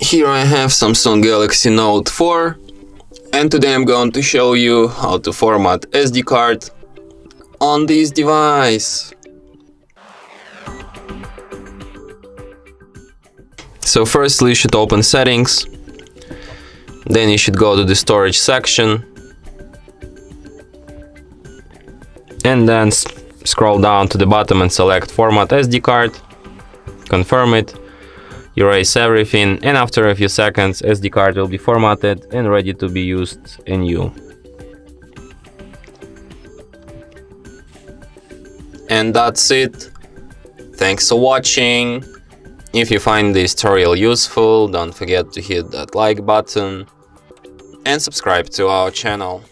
Here I have Samsung Galaxy Note 4, and today I'm going to show you how to format SD card on this device. So firstly you should open settings, then you should go to the storage section, and then scroll down to the bottom and select format SD card, confirm it, erase everything, and after a few seconds SD card will be formatted and ready to be used in you. And that's it. Thanks for watching. If you find this tutorial useful, don't forget to hit that like button and subscribe to our channel.